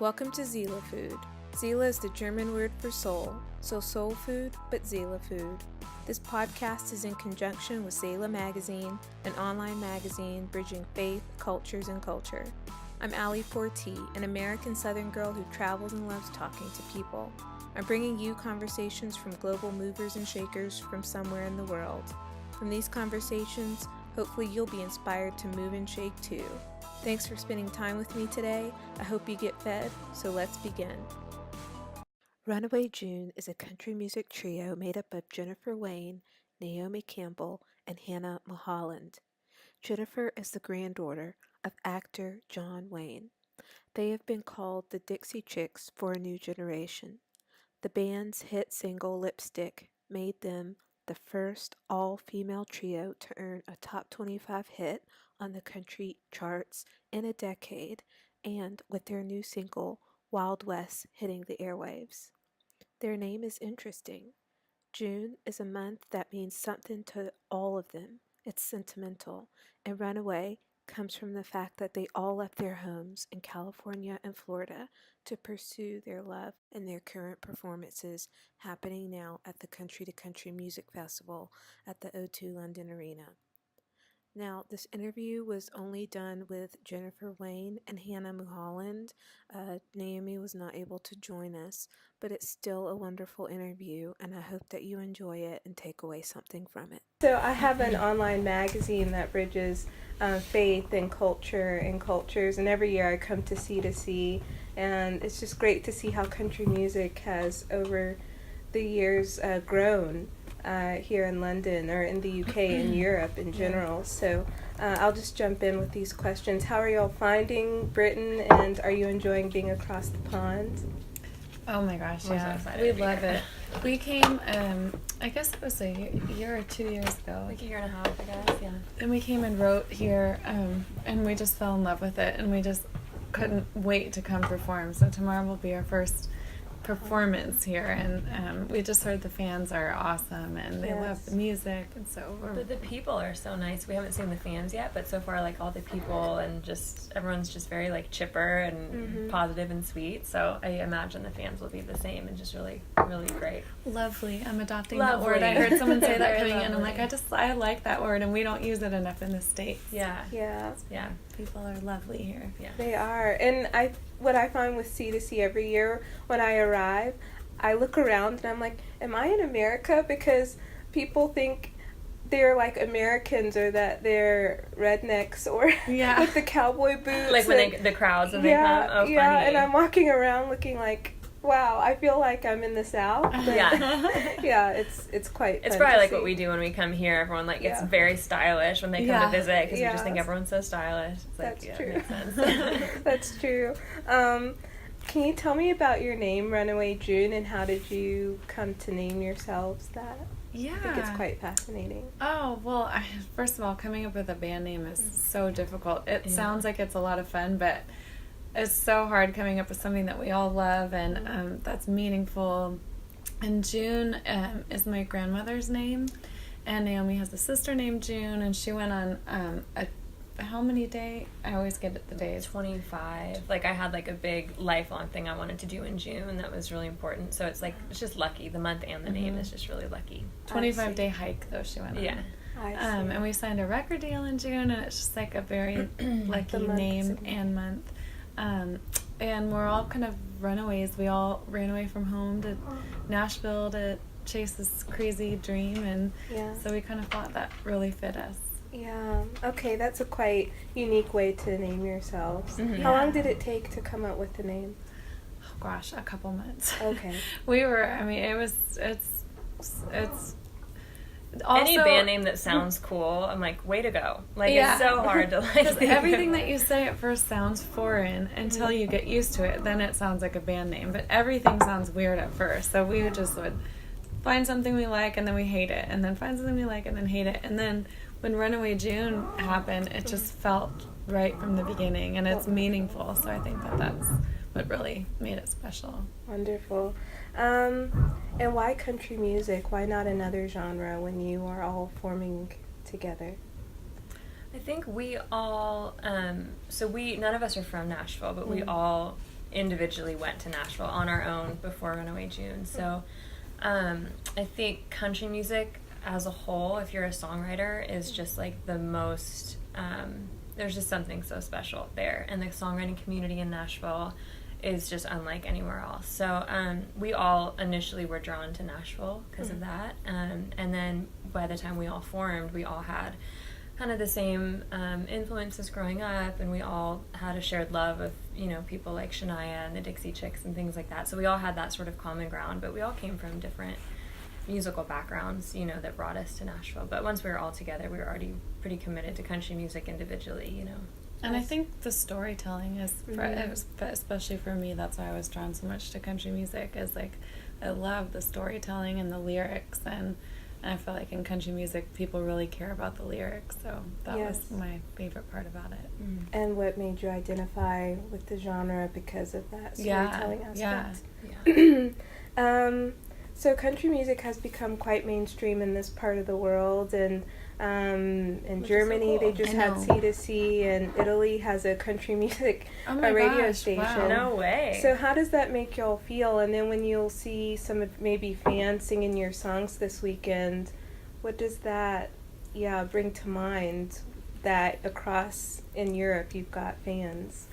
Welcome to Seele Food. Seele is the German word for soul, so soul food, but Seele food. This podcast is in conjunction with Seele Magazine, an online magazine bridging faith, cultures, and culture. I'm Allie Forti, an American Southern girl who travels and loves talking to people. I'm bringing you conversations from global movers and shakers from somewhere in the world. From these conversations, hopefully you'll be inspired to move and shake too. Thanks for spending time with me today. I hope you get fed, so let's begin. Runaway June is a country music trio made up of Jennifer Wayne, Naomi Campbell, and Hannah Mulholland. Jennifer is the granddaughter of actor John Wayne. They have been called the Dixie Chicks for a new generation. The band's hit single Lipstick made them the first all-female trio to earn a top 25 hit on the country charts in a decade, and with their new single Wild West hitting the airwaves. Their name is interesting. June is a month that means something to all of them. It's sentimental, and Runaway comes from the fact that they all left their homes in California and Florida to pursue their love, and their current performances happening now at the Country to Country Music Festival at the O2 London Arena. Now, this interview was only done with Jennifer Wayne and Hannah Mulholland. Naomi was not able to join us, but it's still a wonderful interview, and I hope that you enjoy it and take away something from it. So I have an online magazine that bridges faith and culture and cultures, and every year I come to C2C, and it's just great to see how country music has, over the years, grown. Here in London or in the UK and Europe in general. So I'll just jump in with these questions. How are y'all finding Britain, and are you enjoying being across the pond? Oh my gosh, We're yeah. so We excited love it. We came, I guess it was a year or 2 years ago. Like a year and a half, I guess, yeah. And we came and wrote here, and we just fell in love with it, and we just couldn't wait to come perform. So tomorrow will be our first performance here, and we just heard the fans are awesome, and they love the music, and so But the people are so nice. We haven't seen the fans yet, but so far, like, all the people and just everyone's just very, like, chipper and positive and sweet. So I imagine the fans will be the same and just really, really great. lovely. I'm adopting Lovely. that word. I heard someone say that Very coming in. I'm lovely. like, I like that word, and we don't use it enough in the States. Yeah. Yeah, People are lovely here. Yeah. they are. And what I find with C2C every year when I arrive, I look around and I'm like, am I in America? Because people think they're like Americans, or that they're rednecks, or with the cowboy boots. Like when the crowds when they come. Oh, funny. And I'm walking around looking like, wow, I feel like I'm in the South. But Yeah. it's quite It's fun probably to like see. what we do when we come here. Everyone, like, gets very stylish when they come to visit, because you just think everyone's so stylish. It's like, That's true. It makes sense. That's true. Can you tell me about your name, Runaway June, and how did you come to name yourselves that? Yeah. I think it's quite fascinating. Oh, well, first of all, coming up with a band name is so difficult. It sounds like it's a lot of fun, but it's so hard coming up with something that we all love and that's meaningful. And June is my grandmother's name, and Naomi has a sister named June, and she went on how many day? I always get it the days. 25. Like, I had, like, a big lifelong thing I wanted to do in June that was really important. So it's like, it's just lucky. The month and the name is just really lucky. 25-day hike, though, she went on. Yeah. And we signed a record deal in June, and it's just like a very lucky name and month. And we're all kind of runaways. We all ran away from home to Nashville to chase this crazy dream, and so we kind of thought that really fit us. Yeah. Okay, that's a quite unique way to name yourselves. How long did it take to come up with the name? Oh gosh, a couple months. Okay. It's also, any band name that sounds cool, I'm like, way to go. Like, it's so hard to, like, think everything of, that you say at first sounds foreign until you get used to it. Then it sounds like a band name, but everything sounds weird at first. So we would find something we like, and then we hate it, and then find something we like, and then hate it. And then when Runaway June happened, it just felt right from the beginning, and it's meaningful. So I think that's what really made it special. Wonderful. And why country music? Why not another genre when you are all forming together? I think we all, none of us are from Nashville, but we all individually went to Nashville on our own before Runaway June. So I think country music as a whole, if you're a songwriter, is just like the most, there's just something so special there. And the songwriting community in Nashville is just unlike anywhere else. So we all initially were drawn to Nashville because of that. And then by the time we all formed, we all had kind of the same influences growing up, and we all had a shared love of, you know, people like Shania and the Dixie Chicks and things like that. So we all had that sort of common ground, but we all came from different musical backgrounds, you know, that brought us to Nashville. But once we were all together, we were already pretty committed to country music individually, you know. And I think the storytelling is, especially for me, that's why I was drawn so much to country music, is like, I love the storytelling and the lyrics, and I feel like in country music, people really care about the lyrics, so that was my favorite part about it. And what made you identify with the genre because of that storytelling aspect? Yeah. So country music has become quite mainstream in this part of the world, and in Germany, they just had C2C, and Italy has a country music radio station. Wow. No way. So how does that make y'all feel? And then when you'll see some of maybe fans singing your songs this weekend, what does that bring to mind that across in Europe you've got fans?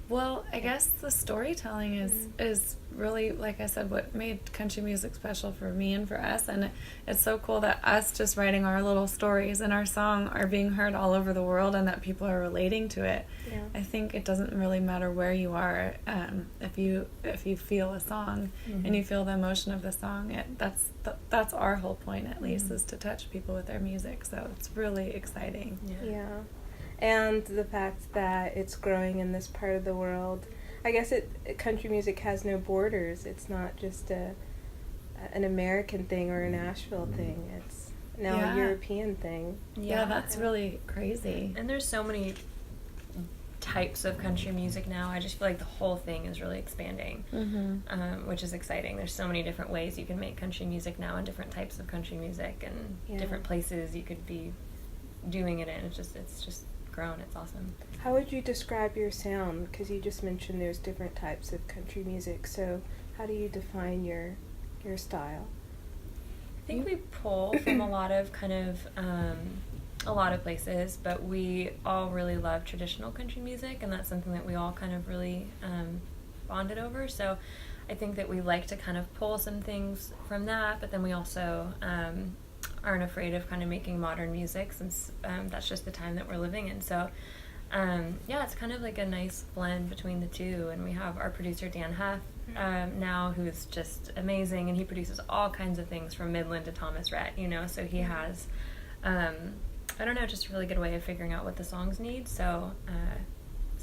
Well, I guess the storytelling is really, like I said, what made country music special for me and for us. And it's so cool that us just writing our little stories and our song are being heard all over the world, and that people are relating to it. Yeah. I think it doesn't really matter where you are. If you feel a song and you feel the emotion of the song, that's our whole point, at least, is to touch people with their music. So it's really exciting. Yeah. And the fact that it's growing in this part of the world. I guess country music has no borders. It's not just an American thing or a Nashville thing. It's now a European thing. Yeah, that's really crazy. And there's so many types of country music now. I just feel like the whole thing is really expanding, which is exciting. There's so many different ways you can make country music now, and different types of country music, and different places you could be doing it in. It's just grown. It's awesome. How would you describe your sound? Because you just mentioned there's different types of country music. So how do you define your style? I think we pull from a lot of places, but we all really love traditional country music, and that's something that we all kind of really bonded over. So I think that we like to kind of pull some things from that, but then we also aren't afraid of kind of making modern music, since that's just the time that we're living in. So it's kind of like a nice blend between the two. And we have our producer Dan Huff now, who's just amazing, and he produces all kinds of things from Midland to Thomas Rhett, you know, so he has just a really good way of figuring out what the songs need. So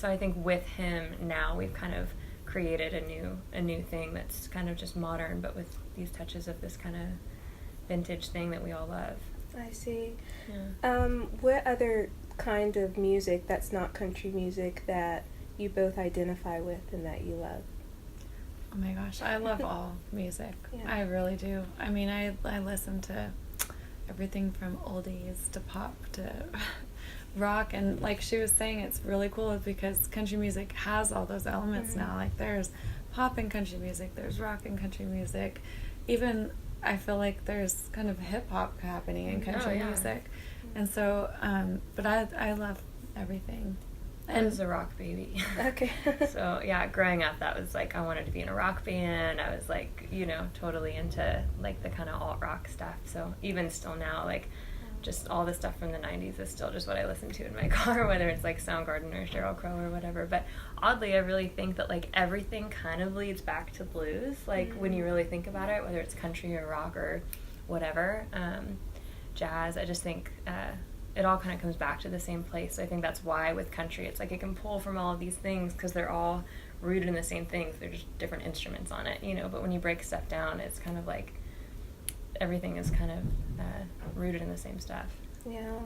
I think with him now we've kind of created a new thing that's kind of just modern, but with these touches of this kind of vintage thing that we all love. I see. Yeah. What other kind of music that's not country music that you both identify with and that you love? Oh my gosh, I love all music. Yeah. I really do. I mean, I listen to everything from oldies to pop to rock, and like she was saying, it's really cool because country music has all those elements now. Like there's pop in country music, there's rock in country music, even I feel like there's kind of hip-hop happening in country music. And so, but I love everything. I was a rock baby. Okay. So, growing up, that was like, I wanted to be in a rock band. I was like, you know, totally into like the kind of alt-rock stuff. So even still now, like, just all the stuff from the 90s is still just what I listen to in my car, whether it's like Soundgarden or Sheryl Crow or whatever. But oddly, I really think that like everything kind of leads back to blues, like when you really think about it, whether it's country or rock or whatever, jazz. I just think it all kind of comes back to the same place. So I think that's why with country, it's like it can pull from all of these things because they're all rooted in the same things. They're just different instruments on it, you know. But when you break stuff down, it's kind of like everything is kind of rooted in the same stuff. Yeah.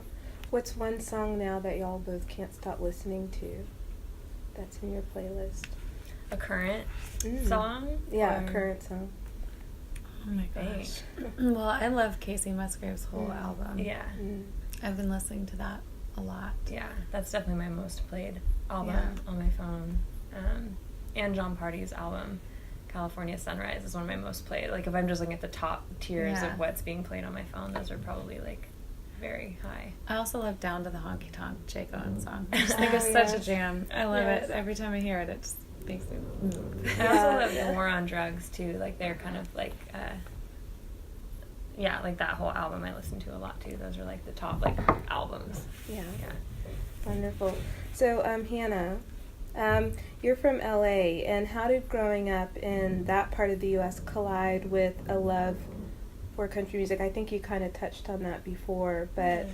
What's one song now that y'all both can't stop listening to that's in your playlist? A current song? Yeah, a current song. Oh my gosh. Well, I love Casey Musgrave's whole album. Yeah. I've been listening to that a lot. Yeah, that's definitely my most played album on my phone. and John Party's album, California Sunrise, is one of my most played. Like, if I'm just looking at the top tiers of what's being played on my phone, those are probably, like, very high. I also love Down to the Honky Tonk, Jake Owen song. I just think it's such a jam. I love it. Every time I hear it, it just makes me move. I also love The War on Drugs, too. Like, they're kind of, like, like that whole album I listen to a lot, too. Those are, like, the top, like, albums. Yeah. Wonderful. So, Hannah, you're from LA, and how did growing up in that part of the U.S. collide with a love for country music? I think you kind of touched on that before, but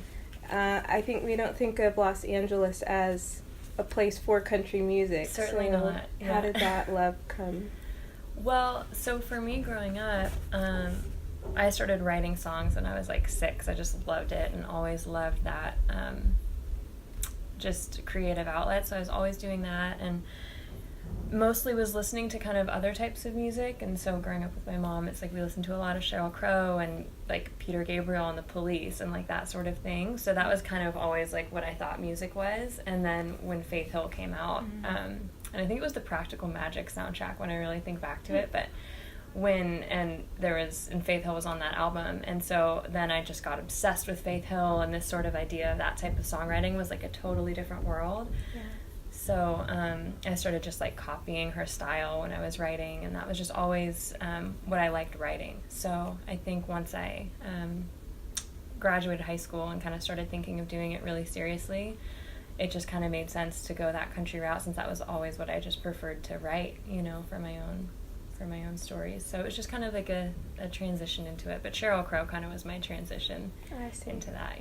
I think we don't think of Los Angeles as a place for country music. Certainly so not. Yeah. How did that love come? Well, so for me growing up, I started writing songs when I was like 6. I just loved it and always loved that just creative outlet. So I was always doing that, and mostly was listening to kind of other types of music. And so growing up with my mom, it's like we listened to a lot of Sheryl Crow and like Peter Gabriel and the Police and like that sort of thing. So that was kind of always like what I thought music was. And then when Faith Hill came out, and I think it was the Practical Magic soundtrack when I really think back to it, but and Faith Hill was on that album, and so then I just got obsessed with Faith Hill, and this sort of idea of that type of songwriting was like a totally different world. So I started just like copying her style when I was writing, and that was just always what I liked writing. So I think once I graduated high school and kind of started thinking of doing it really seriously, it just kind of made sense to go that country route, since that was always what I just preferred to write, for my own stories. So it was just kind of like a transition into it. But Sheryl Crow kind of was my transition into that,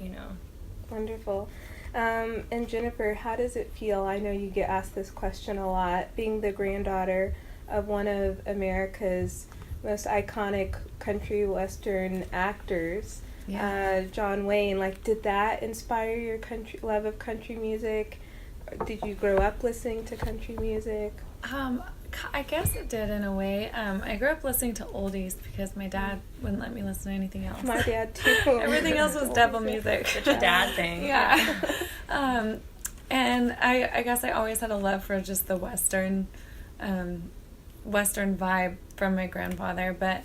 Wonderful. And Jennifer, how does it feel? I know you get asked this question a lot, being the granddaughter of one of America's most iconic country western actors, John Wayne. Like, did that inspire your love of country music? Did you grow up listening to country music? I guess it did in a way. I grew up listening to oldies because my dad wouldn't let me listen to anything else. My dad too. Everything else was devil music. Such a dad thing. Yeah. And I guess I always had a love for just the Western vibe from my grandfather. But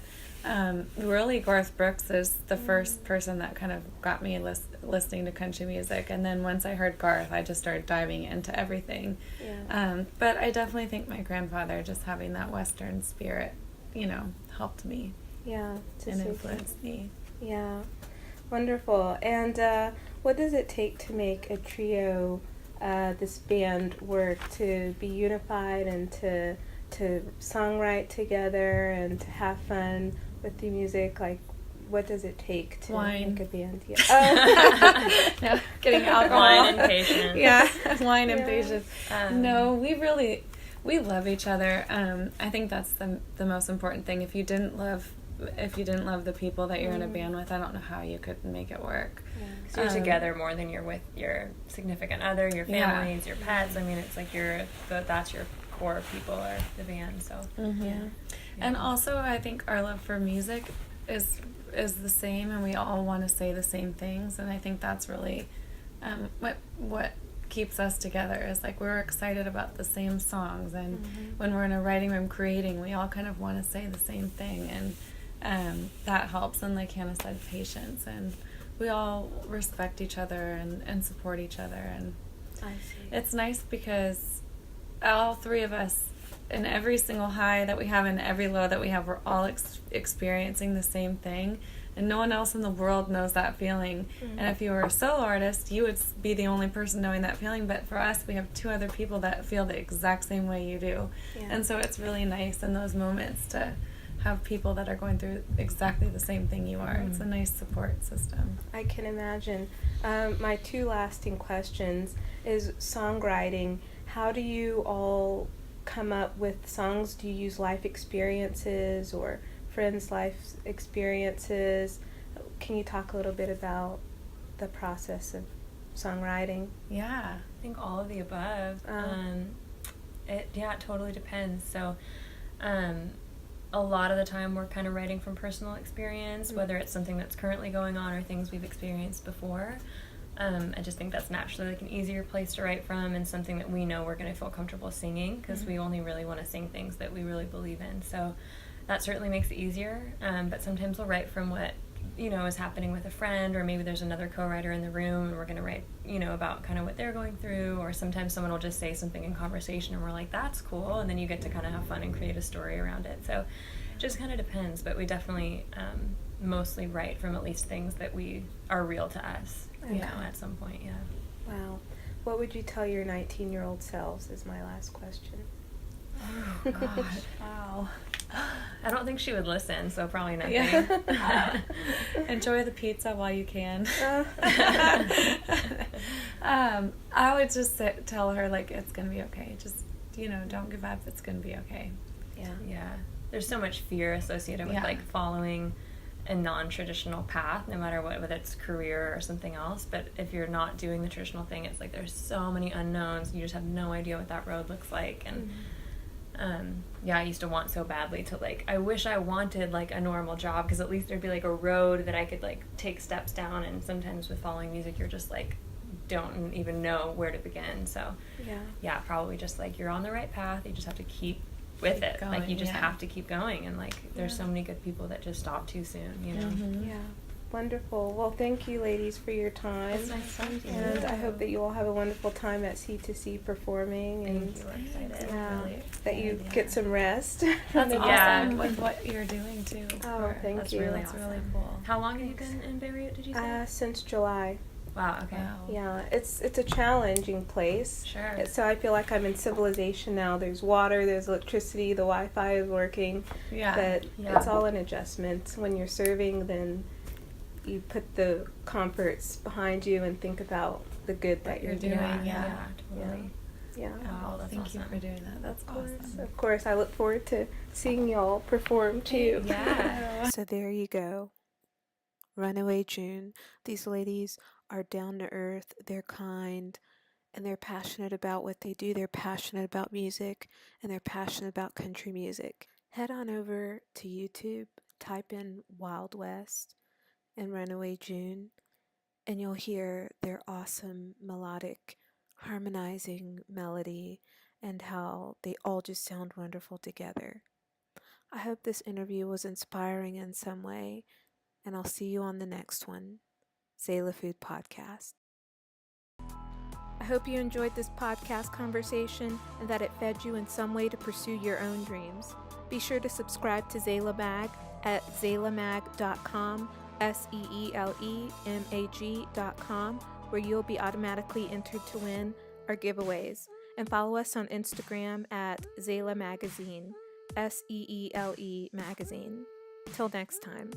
really, Garth Brooks is the first person that kind of got me listening to country music. And then once I heard Garth, I just started diving into everything. But I definitely think my grandfather, just having that Western spirit, helped me. And influenced me. Yeah. Wonderful. And what does it take to make a trio, this band, work, to be unified and to songwrite together and to have fun with the music? Like, what does it take to make a band? No, getting alcohol. Wine and patience. Wine and patience. No, we love each other. I think that's the most important thing. If you didn't love the people that you're in a band with, I don't know how you could make it work. So you're together more than you're with your significant other, your families, your pets. I mean, it's like that's your core people are the band. So And also, I think our love for music is the same, and we all want to say the same things. And I think that's really what keeps us together, is like we're excited about the same songs, and when we're in a writing room creating, we all kind of want to say the same thing, and that helps. And like Hannah said, patience, and we all respect each other and support each other. And it's nice because all three of us, in every single high that we have and every low that we have, we're all experiencing the same thing, and no one else in the world knows that feeling. And if you were a solo artist, you would be the only person knowing that feeling, but for us, we have 2 other people that feel the exact same way you do. And so it's really nice in those moments to have people that are going through exactly the same thing you are. It's a nice support system. I can imagine. My 2 lasting questions is songwriting. How do you all come up with songs? Do you use life experiences or friends' life experiences? Can you talk a little bit about the process of songwriting? I think all of the above. It totally depends. So a lot of the time we're kind of writing from personal experience, whether it's something that's currently going on or things we've experienced before. I just think that's naturally like an easier place to write from, and something that we know we're going to feel comfortable singing, because we only really want to sing things that we really believe in. So that certainly makes it easier. But sometimes we'll write from what, is happening with a friend, or maybe there's another co-writer in the room and we're going to write, about kind of what they're going through, or sometimes someone will just say something in conversation and we're like, that's cool, and then you get to kind of have fun and create a story around it. So it just kind of depends, but we definitely mostly write from at least things that we are real to us, at some point. Wow. What would you tell your 19-year-old selves is my last question. Oh, God. Wow. I don't think she would listen, so probably nothing. Yeah. Enjoy the pizza while you can. I would just tell her, like, it's going to be okay. Just, don't give up. It's going to be okay. Yeah. There's so much fear associated with, like, following a non-traditional path, no matter what, whether it's career or something else. But if you're not doing the traditional thing, it's like there's so many unknowns. You just have no idea what that road looks like. And I used to want so badly to, like, I wish I wanted, like, a normal job, because at least there'd be, like, a road that I could, like, take steps down. And sometimes with following music, you're just, like, don't even know where to begin. So probably just, like, you're on the right path. You just have to keep with it. Going, like, you just have to keep going. And, like, there's so many good people that just stop too soon, Yeah. Wonderful. Well, thank you, ladies, for your time. It's nice talking to you. And I hope that you all have a wonderful time at C2C performing. And we're excited. Really that you get some rest. That's awesome with what you're doing, too. Oh, thank you. That's really cool. How long have you been in Beirut, did you say? Since July. Wow, okay. Wow. Yeah, it's a challenging place. Sure. So I feel like I'm in civilization now. There's water, there's electricity, the Wi-Fi is working. But it's all an adjustment. When you're serving, then you put the comforts behind you and think about the good that you're doing. Totally. Yeah. Wow, thank you for doing that. That's awesome. Of course, I look forward to seeing y'all perform too. Yeah. So there you go. Runaway June. These ladies are down to earth, they're kind, and they're passionate about what they do. They're passionate about music, and they're passionate about country music. Head on over to YouTube, type in Wild West and Runaway June, and you'll hear their awesome melodic harmonizing melody and how they all just sound wonderful together. I hope this interview was inspiring in some way, and I'll see you on the next one. Zayla Food Podcast. I hope you enjoyed this podcast conversation and that it fed you in some way to pursue your own dreams. Be sure to subscribe to Zayla Mag at zaylamag.com, SEELEMAG.com, where you'll be automatically entered to win our giveaways. And follow us on Instagram at Zayla Magazine, SEELE Magazine. Till next time.